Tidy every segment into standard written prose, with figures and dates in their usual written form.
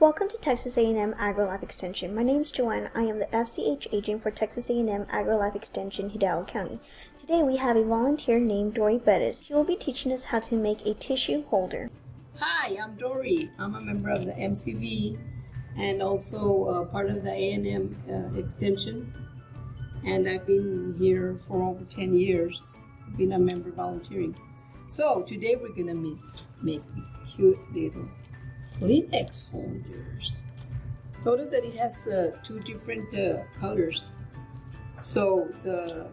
Welcome to Texas A&M AgriLife Extension. My name is Joanne. I am the FCH agent for Texas A&M AgriLife Extension, Hidalgo County. Today we have a volunteer named Dori Perez. She will be teaching us how to make a tissue holder. Hi, I'm Dori. I'm a member of the MCV and also part of the A&M Extension. And I've been here for over 10 years. I've been a member volunteering. So today we're going to make these cute little Kleenex holders. Notice that it has two different colors. So the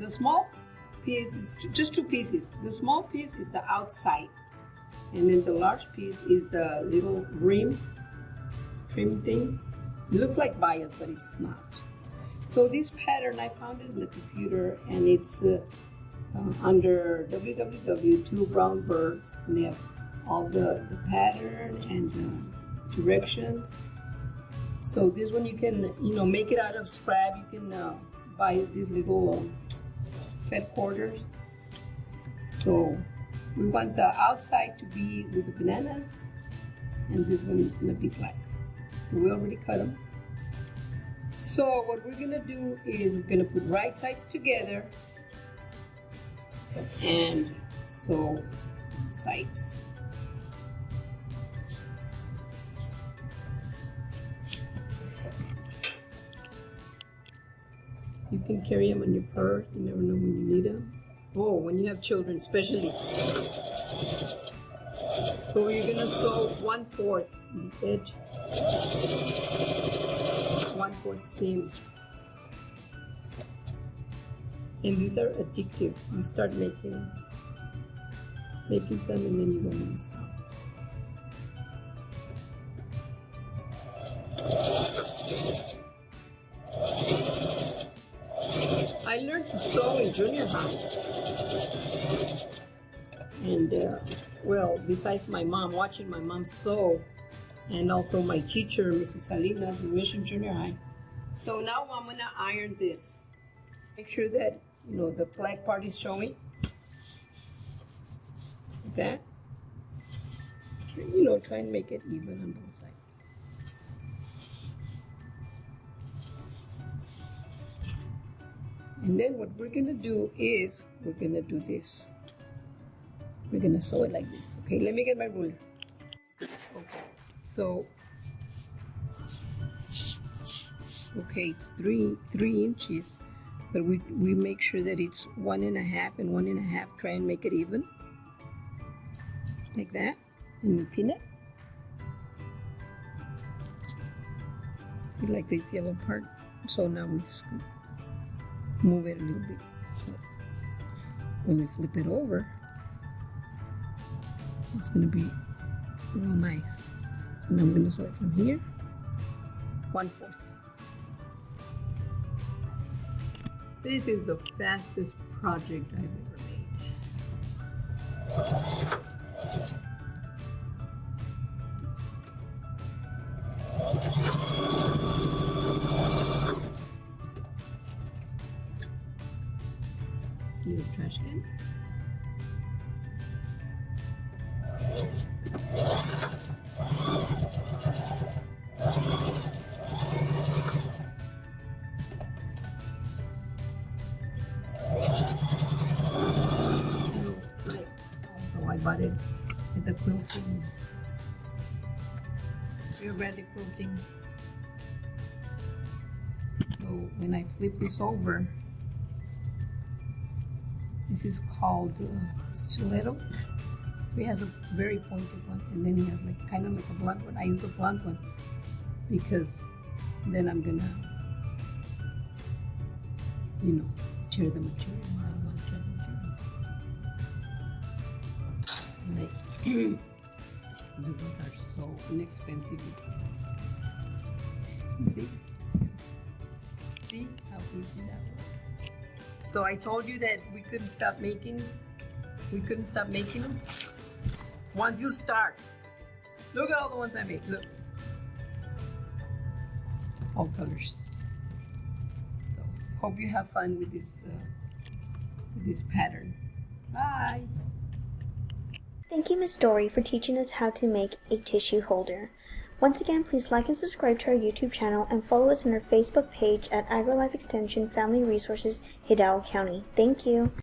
small piece is just two pieces. The small piece is the outside, and then the large piece is the little trim thing. It looks like bias, but it's not. So this pattern, I found it in the computer, and it's under www.2brownbirds, and they have all the pattern and the directions. So this one you can make it out of scrap. You can buy these little fed quarters. So we want the outside to be with the bananas, and this one is going to be black. So we already cut them. So what we're going to do is we're going to put right sides together and sew sides. You can carry them in your purse. You never know when you need them. Oh, when you have children, especially. So you're gonna sew 1/4 the edge, 1/4 seam. And these are addictive. You start making some, and then you don't want to stop. I learned to sew in junior high, and besides my mom, watching my mom sew, and also my teacher, Mrs. Salinas, in Mission Junior High. So now I'm gonna iron this. Make sure that the black part is showing, like that. Try and make it even on both sides. And then what we're gonna do is we're gonna do this. We're gonna sew it like this. Okay, let me get my ruler. Okay, so it's three inches, but we make sure that it's 1.5 and 1.5. Try and make it even, like that, and you pin it. You like this yellow part, so now we move it a little bit. So when we flip it over, it's going to be real nice. So now I'm going to sew it from here, 1/4. This is the fastest project I've ever made. Use trash can. Also, I bought it at the quilting. Real ready quilting. So when I flip this over, this is called stiletto. He has a very pointed one, and then he has kind of like a blunt one. I use the blunt one because then I'm gonna, tear the material. I don't want to tear the material. And these ones are so inexpensive. See how easy that was. So I told you that we couldn't stop making them. Once you start, look at all the ones I made. Look, all colors. So hope you have fun with this pattern. Bye. Thank you, Miss Dori, for teaching us how to make a tissue holder. Once again, please like and subscribe to our YouTube channel and follow us on our Facebook page at AgriLife Extension Family Resources, Hidalgo County. Thank you.